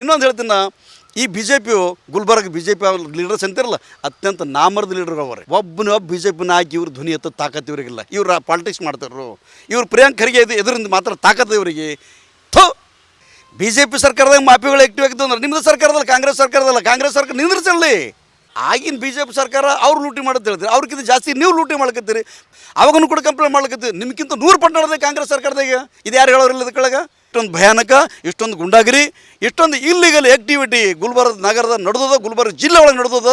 ಇನ್ನೊಂದು ಹೇಳ್ತೀನಿ ನಾ, ಈ ಬಿ ಜೆ ಪಿಯು Gulbarga B J P leaders ಅಂತಿರಲ್ಲ, ಅತ್ಯಂತ ನಾಮರ್ದ ಲೀಡರ್ ಅವರೇ. ಒಬ್ಬ ಬಿ ಜೆ ಪಿನ ಹಾಕಿ ಇವ್ರು ಧ್ವನಿ ಎತ್ತ ತಾಕತ್ತು ಇವರಿಗಿಲ್ಲ. ಇವ್ರು ಪಾಲಿಟಿಕ್ಸ್ ಮಾಡ್ತಾರು. ಇವ್ರು ಪ್ರಿಯಾಂಕ್ ಖರ್ಗೆ ಎದುರಿಂದ ಮಾತ್ರ ತಾಕತ್ತು ಇವರಿಗೆ. ಥೋ, ಬಿ ಜೆ ಪಿ ಸರ್ಕಾರದಾಗ ಮಾಫಿಗಳು ಆ್ಯಕ್ಟಿವ್ ಆಗಿದ್ದು ಅಂದ್ರೆ ನಿಮ್ಮದು ಸರ್ಕಾರದಲ್ಲ, ಕಾಂಗ್ರೆಸ್ ಸರ್ಕಾರದಲ್ಲ. ಕಾಂಗ್ರೆಸ್ ಸರ್ಕಾರ ನಿಂದ್ರಿಸಲಿ. ಆಗಿನ ಬಿ ಜೆ ಪಿ ಸರ್ಕಾರ ಅವ್ರು ಲೂಟಿ ಮಾಡೋದು ಹೇಳ್ತೀರಿ, ಅವ್ರಿಗಿಂತ ಜಾಸ್ತಿ ನೀವು ಲೂಟಿ ಮಾಡ್ಕತ್ತೀರಿ. ಅವಾಗೂ ಕೂಡ ಕಂಪ್ಲೇಂಟ್ ಮಾಡ್ಲಕತ್ತೀರಿ. ನಿಮ್ಗಿಂತ 100 ಪಟ್ಟು ನಡೆದ ಕಾಂಗ್ರೆಸ್ ಸರ್ಕಾರದಾಗ. ಇದು ಯಾರು ಹೇಳೋರಿಲ್ಲ ಇದಕ್ಕೊಳಗೆ. ಇಷ್ಟೊಂದು ಭಯಾನಕ, ಇಷ್ಟೊಂದು ಗುಂಡಾಗಿರಿ, ಇಷ್ಟೊಂದು ಇಲ್ಲಿಗಲ್ ಆ್ಯಕ್ಟಿವಿಟಿ ಗುಲ್ಬರ್ಗ ನಗರದ ನಡೆದದ, ಗುಲ್ಬರ್ಗ ಜಿಲ್ಲೆ ಒಳಗೆ ನಡೆದದ.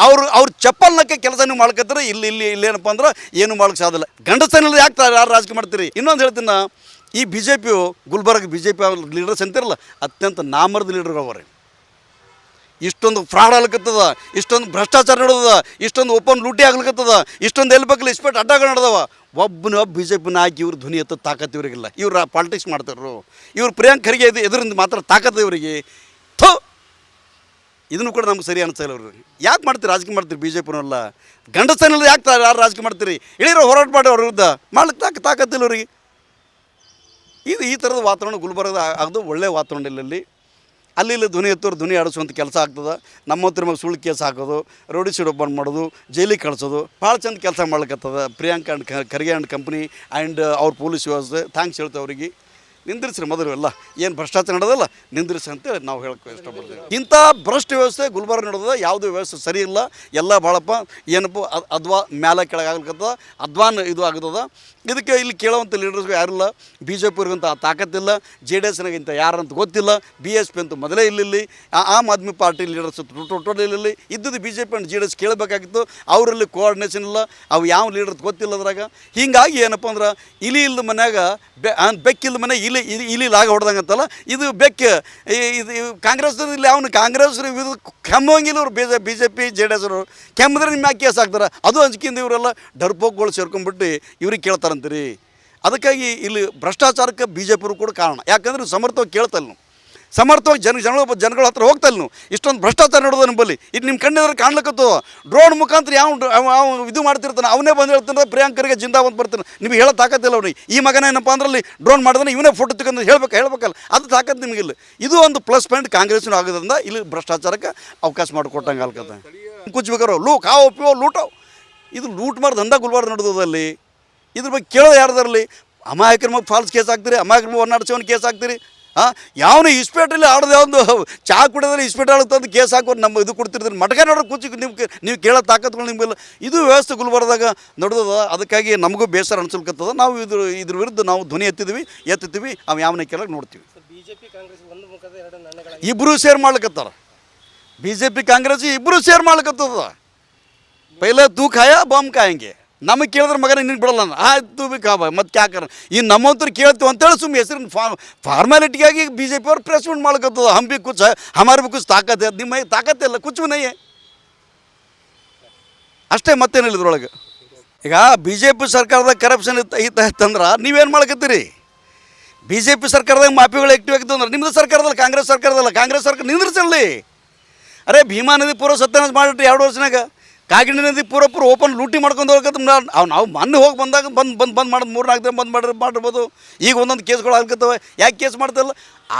ಅವ್ರ ಚಪ್ಪಲ್ನಕ್ಕೆ ಕೆಲಸ ನೀವು ಮಾಡ್ಕತ್ತಾರೆ. ಇಲ್ಲೇನಪ್ಪ ಅಂದ್ರೆ ಏನು ಮಾಡಕ್ಕೆ ಸಾಧ್ಯ. ಗಂಡಸನಲ್ಲಿ ಯಾಕೆ ಯಾರು ರಾಜಕೀಯ ಮಾಡ್ತೀರಿ? ಇನ್ನೊಂದು ಹೇಳ್ತೀನಿ ನಾ, ಈ ಬಿ ಜೆ ಪಿಯು Gulbarga B J P leaders ಅಂತಿರಲ್ಲ, ಅತ್ಯಂತ ನಾಮರ್ದ ಲೀಡರ್ಗಳು ಅವರೇ. ಇಷ್ಟೊಂದು ಫ್ರಾಡ್ ಆಗ್ಲಿಕ್ಕತ್ತದ, ಇಷ್ಟೊಂದು ಭ್ರಷ್ಟಾಚಾರ ನಡೆದದ, ಇಷ್ಟೊಂದು ಓಪನ್ ಲೂಟಿ ಆಗ್ಲಿಕ್ಕತ್ತದ, ಇಷ್ಟೊಂದು ಎಲ್ಲಿ ಬೇಕಲ್ಲ ಇಸ್ಪೇಟ್ ಅಡ್ಡಗಳು ನಡೆದವ. ಒಬ್ಬ ಬಿ ಜೆ ಪಿನ ಹಾಕಿ ಇವ್ರು ಧ್ವನಿ ಎತ್ತ ತಾಕತ್ತು ಇವರಿಗಿಲ್ಲ. ಇವ್ರು ಪಾಲಿಟಿಕ್ಸ್ ಮಾಡ್ತಾರು. ಇವ್ರು ಪ್ರಿಯಾಂಕ್ ಖರ್ಗೆ ಎದುರಿಂದ ಮಾತ್ರ ತಾಕತ್ತು ಇವರಿಗೆ. ಥೋ, ಇದನ್ನು ಕೂಡ ನಮ್ಗೆ ಸರಿ ಅನಿಸ್ತಾಯಿಲ್ಲ. ಅವ್ರಿಗೆ ಯಾಕೆ ಮಾಡ್ತೀರಿ ರಾಜಕೀಯ ಮಾಡ್ತೀರಿ? ಬಿ ಜೆ ಪಿನಲ್ಲ ಗಂಡಸನಲ್ಲಿ ಯಾಕೆ ಯಾರು ರಾಜಕೀಯ ಮಾಡ್ತೀರಿ? ಇಳಿರೋ ಹೋರಾಟ ಮಾಡಿ ಅವ್ರ ವಿರುದ್ಧ ಮಾಡ್ಲಿಕ್ಕೆ ತಾಕತ್ತಿಲ್ಲ ಅವ್ರಿಗೆ. ಈ ಥರದ ವಾತಾವರಣ ಗುಲ್ಬರ್ಗದ ಅದು ಒಳ್ಳೆಯ ವಾತಾವರಣ ಇಲ್ಲಲ್ಲಿ. ಅಲ್ಲಿ ಧ್ವನಿ ಎತ್ತೋರು ಧ್ವನಿ ಆಡಿಸುವಂಥ ಕೆಲಸ ಆಗ್ತದೆ. ನಮ್ಮ ಹತ್ರ ಮಗ ಸುಳ್ಳು ಕೇಸ್ ಹಾಕೋದು, ರೋಡಿ ಶೀಟ್ ಓಪನ್ ಮಾಡೋದು, ಜೈಲಿಗೆ ಕಳಿಸೋದು, ಭಾಳ ಚಂದ ಕೆಲಸ ಮಾಡ್ಲಿಕ್ಕತ್ತದ Priyank and Kharge and company and ಅವ್ರ ಪೊಲೀಸ್ ವ್ಯವಸ್ಥೆ. ಥ್ಯಾಂಕ್ಸ್ ಹೇಳ್ತೇವೆ ಅವರಿಗೆ. ನಿಂದಿರಿಸ್ರಿ ಮೊದಲು ಎಲ್ಲ ಏನು ಭ್ರಷ್ಟಾಚಾರ ನಡೆದಲ್ಲ, ನಿಂದಿರಿಸಿ ಅಂತೇಳಿ ನಾವು ಹೇಳಕ್ಕೆ ಇಷ್ಟಪಡ್ತೀವಿ. ಇಂಥ ಭ್ರಷ್ಟ ವ್ಯವಸ್ಥೆ ಗುಲ್ಬರ್ಗ ನಡೆದ, ಯಾವುದೇ ವ್ಯವಸ್ಥೆ ಸರಿ ಇಲ್ಲ. ಎಲ್ಲ ಭಾಳಪ್ಪ ಏನಪ್ಪ ಅದ್ವಾ ಮ್ಯಾಲೆ ಕೆಳಗೆ ಆಗ್ಲಿಕ್ಕತ್ತದ, ಅಧ್ವಾನ್ ಇದು ಆಗ್ತದ. ಇದಕ್ಕೆ ಇಲ್ಲಿ ಕೇಳೋವಂಥ ಲೀಡರ್ಸ್ಗಳು ಯಾರಿಲ್ಲ. ಬಿ ಜೆ ಪಿಯವ್ರಿಗಂತ ತಾಕತ್ತಿಲ್ಲ, ಜೆ ಡಿ ಎಸ್ನಾಗಿಂತ ಯಾರಂತ ಗೊತ್ತಿಲ್ಲ. ಬಿ ಎಸ್ ಪಿ ಅಂತೂ ಮೊದಲೇ ಇಲ್ಲಿ. ಆಮ್ ಆದ್ಮಿ ಪಾರ್ಟಿ ಲೀಡರ್ಸ್ ಟೋಟಲ್ ಇಲ್ಲಿ ಇದ್ದದ್ದು B J P and J D S ಕೇಳಬೇಕಾಗಿತ್ತು. ಅವರಲ್ಲಿ ಕೋಆರ್ಡಿನೇಷನ್ ಇಲ್ಲ, ಅವು ಯಾವ ಲೀಡರ್ ಗೊತ್ತಿಲ್ಲ ಅದ್ರಾಗ. ಹೀಗಾಗಿ ಏನಪ್ಪ ಅಂದ್ರೆ ಇಲಿ ಇಲ್ಲದ ಮನ್ಯಾಗ ಬೆಕ್ಕಿಲ್ಲದ ಮನೆ ಇಲ್ಲಿ ಲಾಗ ಹೊಡೆದಂಗೆ ಅಂತಲ್ಲ, ಇದು ಬೆಕ್ಕ. ಇದು ಕಾಂಗ್ರೆಸ್ದಲ್ಲಿ ಅವನು ಕಾಂಗ್ರೆಸ್ ಇದು ಕೆಮ್ಮಂಗಿಲ್ಲ. ಇವ್ರು B J P J D S ಅವರು ಕೆಮ್ಮಿದ್ರೆ ನಿಮ್ಮ ಯಾಕೆ ಕೇಸ್ ಹಾಕ್ತಾರೆ? ಅದು ಅಂಜಿಕೆಯಿಂದ ಇವರೆಲ್ಲ ಡರ್ಪೋಕ್ಗಳು ಸೇರ್ಕೊಂಡ್ಬಿಟ್ಟು ಇವ್ರಿಗೆ ಕೇಳ್ತಾರಂತೀರಿ. ಅದಕ್ಕಾಗಿ ಇಲ್ಲಿ ಭ್ರಷ್ಟಾಚಾರಕ್ಕೆ ಬಿ ಜೆ ಪಿಯವರು ಕೂಡ ಕಾರಣ. ಯಾಕಂದ್ರೆ ಸಮರ್ಥವಾಗಿ ಕೇಳ್ತಲ್ಲ ನಾವು, ಸಮರ್ಥವಾಗಿ ಜನಗಳ ಹತ್ರ ಹೋಗ್ತಲ್ಲ ನಾವು. ಇಷ್ಟೊಂದು ಭ್ರಷ್ಟಾಚಾರ ನಡೆದ ನಿಮ್ಮಲ್ಲಿ. ಇದು ನಿಮ್ಮ ಕಣ್ಣಿದ್ರೆ ಕಾಣ್ಲಿಕ್ಕತ್ತೋ. ಡ್ರೋನ್ ಮುಖಾಂತರ ಯಾವ ಇದು ಮಾಡ್ತಿರ್ತಾನೆ, ಅವನೇ ಬಂದು ಹೇಳ್ತಾನೆ ಪ್ರಿಯಾಂಕರಿಗೆ ಜಿಂದಾಬಂದು ಬರ್ತಾನೆ. ನಿಮಗೆ ಹೇಳೋ ತಾಕತ್ತಿಲ್ಲ ಅವ್ರಿಗೆ. ಈ ಮಗನ ಏನಪ್ಪ ಅಂದ್ರಲ್ಲಿ ಡ್ರೋನ್ ಮಾಡಿದ್ರೆ ಇವನೇ ಫೋಟೋ ತಗೊಂಡು ಹೇಳ್ಬೇಕಲ್ಲ, ಅದು ತಾಕತ್ತು ನಿಮಗಿಲ್ಲ. ಇದು ಒಂದು ಪ್ಲಸ್ ಪಾಯಿಂಟ್ ಕಾಂಗ್ರೆಸ್ನೂ ಆಗೋದ್ರಿಂದ ಇಲ್ಲಿ ಭ್ರಷ್ಟಾಚಾರಕ್ಕೆ ಅವಕಾಶ ಮಾಡಿಕೊಟ್ಟಂಗೆ ಆಗ್ತದೆ. ಕುಚ್ಬೇಕಾರೋ ಕಾವು ಪಿಯೋ ಲೂಟೋ, ಇದು ಲೂಟ್ ಮಾಡಿ ದಂಧ ಗುಲ್ಬರ್ಗ ನಡೆದದಲ್ಲಿ. ಇದ್ರ ಬಗ್ಗೆ ಕೇಳೋದು ಯಾರ್ದಾರಲ್ಲಿ? ಅಮಾಯಕರ ಮೇಲೆ ಫಾಲ್ಸ್ ಕೇಸ್ ಹಾಕ್ತೀರಿ, ಅಮಾಯಕರ ಮೇಲೆ 107 ಕೇಸ್ ಹಾಕ್ತೀರಿ. ಯಾವನು ಇಸ್ಪೇಟಲ್ಲಿ ಆಡೋದು ಒಂದು ಚಾ ಕುಡಿದ್ರೆ ಇಸ್ಪೇಟ್ ಆಡುತ್ತಂದು ಕೇಸ್ ಹಾಕೋದು ನಮ್ಮ ಇದು ಕೊಡ್ತಿರ್ತೀರಿ. ಮಟಕ ನೋಡೋ ಕೂಚಿ ನೀವು ಕೇಳೋ ತಾಕತ್ಗಳು ನಿಮಗಿಲ್ಲ. ಇದು ವ್ಯವಸ್ಥೆ ಗುಲ್ಬರ್ಗದಾಗ ನಡೆದದ. ಅದಕ್ಕಾಗಿ ನಮಗೂ ಬೇಸರ ಅನ್ಸಲ್ಕತ್ತದ. ನಾವು ಇದ್ರ ವಿರುದ್ಧ ನಾವು ಧ್ವನಿ ಎತ್ತೀವಿ. ಅವು ಯಾವನ ಕೇಳಕ್ಕೆ ನೋಡ್ತೀವಿ. ಇಬ್ಬರು ಶೇರ್ ಮಾಡ್ಲಿಕ್ಕತ್ತಾರ. ಬಿ ಜೆ ಪಿ ಕಾಂಗ್ರೆಸ್ ಇಬ್ಬರು ಶೇರ್ ಮಾಡ್ಲಿಕ್ಕತ್ತದ. ಪೈಲೆ ತೂ ಖಾಯ ಬಾಂಬ್ ಕಾಯಂಗೆ. ನಮಗೆ ಕೇಳಿದ್ರೆ ಮಗನ ನಿನ್ಗೆ ಬಿಡಲ್ಲ. ಆಯ್ತು ಬಿ ಕಾಬ ಮತ್ತು ಕ್ಯಾಕರ ಈ ನಮ್ಮಂತರು ಕೇಳ್ತೀವಿ ಅಂತೇಳಿ ಸುಮ್ಮನೆ ಹೆಸರಿನ ಫಾರ್ಮಾಲಿಟಿಯಾಗಿ ಬಿ ಜೆ ಪಿ ಅವ್ರು ಪ್ರೆಸ್ಮೆಂಟ್ ಮಾಡ್ಕತ್ತದ. ಹಂಬಿ ಕುಚ್ ಹಮಾರ್ ಬಿ ಕುಚ್ ತಾಕತ್ತೆ, ನಿಮ್ಮ ತಾಕತ್ತಿಲ್ಲ, ಕುಚ್ಚು ನಯ್ಯೆ ಅಷ್ಟೇ, ಮತ್ತೇನಿಲ್ಲ ಇದ್ರೊಳಗೆ. ಈಗ ಬಿ ಜೆ ಪಿ ಸರ್ಕಾರದಾಗ ಕರಪ್ಷನ್ ಇತ್ತಂದ್ರೆ ನೀವೇನು ಮಾಡ್ಕತ್ತೀರಿ? ಬಿ ಜೆ ಪಿ ಸರ್ಕಾರದಾಗ ಮಾಫಿಗಳು ಆ್ಯಕ್ಟಿವ್ ಆಗಿದ್ದು ಅಂದ್ರೆ ನಿಮ್ಮದು ಸರ್ಕಾರದಲ್ಲ, ಕಾಂಗ್ರೆಸ್ ಸರ್ಕಾರದಲ್ಲ. ಕಾಂಗ್ರೆಸ್ ಸರ್ಕಾರ ನಿಂದ್ರಿಸಲಿ. ಅರೆ ಭೀಮಾ ನದಿ ಪೂರ್ವ ಸತ್ಯಾನಾಶ ಮಾಡಿಟ್ರಿ 2 ವರ್ಷನಾಗ. ಕಾಗಿಣಿ ನದಿ ಪೂರ ಓಪನ್ ಲೂಟಿ ಮಾಡ್ಕೊಂಡು ಹೋಗ್ಕತ್ತ. ನಾವು ಮೊನ್ನೆ ಹೋಗಿ ಬಂದಾಗ ಬಂದು ಮಾಡೋದು 3-4 ದಿನ ಬಂದು ಮಾಡಿರ್ಬೋದು. ಈಗ ಒಂದೊಂದು ಕೇಸ್ಗಳು ಆಗ್ಕತ್ತವೆ. ಯಾಕೆ ಕೇಸ್ ಮಾಡ್ತಾಯಿಲ್ಲ?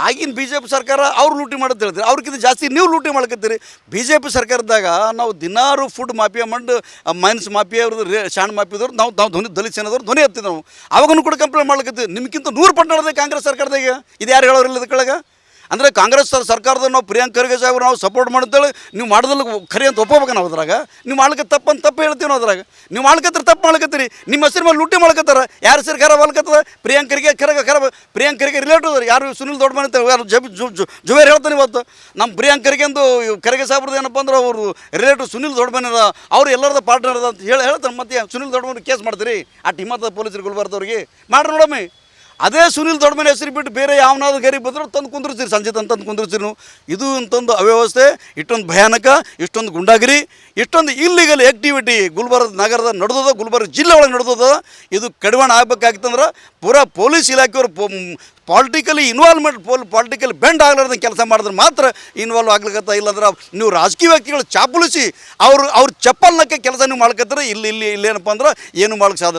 ಆಗಿನ ಬಿ ಜೆ ಪಿ ಸರ್ಕಾರ ಅವ್ರು ಲೂಟಿ ಮಾಡೋದು ಹೇಳ್ತೀರಿ, ಅವ್ರಿಗಿಂತ ಜಾಸ್ತಿ ನೀವು ಲೂಟಿ ಮಾಡ್ಕತ್ತೀರಿ. ಬಿ ಜೆ ಪಿ ಸರ್ಕಾರದಾಗ ನಾವು ದಿನಾರು ಫುಡ್ ಮಾಫಿಯಾ ಮಾಡಿ ಮೈನ್ಸ್ ಮಾಫಿಯಾ ಅವ್ರದ್ದು ಶಾಣ್ ಮಾಫಿಯದವ್ರು ನಾವು ದಲಿತ ಸೇನದವ್ರು ಧ್ವನಿ ಎತ್ತಿದ್ವಿ. ನಾವು ಅವಾಗೂ ಕೂಡ ಕಂಪ್ಲೇಂಟ್ ಮಾಡ್ಲಕತ್ತೀವಿ. ನಿಮ್ಗಿಂತ 100 ಪಟ್ಟು ನಡೆದ ಕಾಂಗ್ರೆಸ್ ಸರ್ಕಾರದಾಗ. ಇದು ಯಾರು ಹೇಳೋರಿಲ್ಲ ಇದಕ್ಕೊಳಗೆ. ಅಂದರೆ ಕಾಂಗ್ರೆಸ್ ಸರ್ಕಾರದ ನಾವು ಪ್ರಿಯಾಂಕ್ ಖರ್ಗೆ ಸಾಹೇಬ್ರು ನಾವು ಸಪೋರ್ಟ್ ಮಾಡ್ತೇಳಿ. ನೀವು ಮಾಡೋದ್ರಲ್ಲಿ ಖರೆ ಅಂತ ಒಪ್ಪಬೇಕು. ನಾವು ಅದ್ರಾಗ ನೀವು ಮಾಡ್ಲಿಕ್ಕೆ ತಪ್ಪು ಹೇಳ್ತೀವಿ. ನಾವು ಅದ್ರಾಗ ನೀವು ಮಾಡ್ಕತ್ತೀರಿ, ತಪ್ಪು ಮಾಡ್ಕತ್ತೀರಿ. ನಿಮ್ಮ ಹೆಸರು ಮೇಲೆ ಲೂಟಿ ಮಾಡ್ಕತ್ತಾರ. ಯಾರು ಹೆಸರು ಖರಾಬ್ ಆಗ್ಲತ್ತದ? ಪ್ರಿಯಾಂಕ್ ಖರ್ಗೆ ರಿಲೇಟಿವ್ ಯಾರು ಸುನಿಲ್ ದೊಡ್ಡಮನೆ ಅಂತ ಯಾರು ಜುವೇರ್ ಹೇಳ್ತಾನೆ. ಇವತ್ತು ನಮ್ಮ ಪ್ರಿಯಾಂಕ್ ಖರ್ಗೆ ಸಾಹೇಬ್ರದ್ದು ಏನಪ್ಪ ಅಂದ್ರೆ ಅವರು ರಿಲೇಟಿವ್ ಸುನಿಲ್ ದೊಡ್ಡಮನೆ ಅದ, ಅವ್ರು ಎಲ್ಲರದ ಪಾರ್ಟ್ನರ್ ಅದ ಅಂತ ಹೇಳ್ತಾರೆ. ಮತ್ತೆ ಸುನಿಲ್ ದೊಡ್ಡಮನೆ ಕೇಸ್ ಮಾಡ್ತೀರಿ ಆ ಹಿಮ್ಮತ್ತ ಪೊಲೀಸರು ಗುಲ್ಬರ್ದವ್ರಿಗೆ ಮಾಡ್ರಿ ನೋಡಮ್ಮಿ. ಅದೇ ಸುನಿಲ್ ದೊಡ್ಡಮನೆ ಹೆಸರು ಬಿಟ್ಟು ಬೇರೆ ಯಾವನಾದ್ರು ಗರೀಬ್ ಬಂದರೂ ತಂದು ಕುಂದಿರ್ತೀರಿ, ಸಂಜೆ ತಂದು ಕುಂದಿರ್ತೀರಿ. ಇದು ಅಂತಂದು ಅವ್ಯವಸ್ಥೆ, ಇಷ್ಟೊಂದು ಭಯಾನಕ, ಇಷ್ಟೊಂದು ಗುಂಡಾಗಿರಿ, ಇಷ್ಟೊಂದು ಇಲ್ಲಿಗಲ್ ಆ್ಯಕ್ಟಿವಿಟಿ ಗುಲ್ಬರ್ಗ ನಗರದ ನಡೆದದ, ಗುಲ್ಬರ್ಗ ಜಿಲ್ಲೆ ಒಳಗೆ ನಡೆದದ. ಇದು ಕಡಿವಾಣ ಆಗ್ಬೇಕಾಗಿತ್ತಂದ್ರೆ ಪೂರಾ ಪೊಲೀಸ್ ಇಲಾಖೆಯವರು ಪಾಲಿಟಿಕಲಿ ಪಾಲಿಟಿಕಲ್ ಬೆಂಡ್ ಆಗ್ಲಾರ್ದಂಗೆ ಕೆಲಸ ಮಾಡಿದ್ರೆ ಮಾತ್ರ ಇನ್ವಾಲ್ವ್ ಆಗ್ಲಿಕ್ಕತ್ತ. ಇಲ್ಲಾಂದ್ರೆ ನೀವು ರಾಜಕೀಯ ವ್ಯಕ್ತಿಗಳು ಚಾಪುಲಿಸಿ ಅವ್ರ ಚಪ್ಪಲ್ನಕ್ಕೆ ಕೆಲಸ ನೀವು ಮಾಡ್ಕತ್ತಾರೆ. ಇಲ್ಲೇನಪ್ಪ ಅಂದ್ರೆ ಏನು ಮಾಡಕ್ಕೆ ಸಾಧ್ಯ.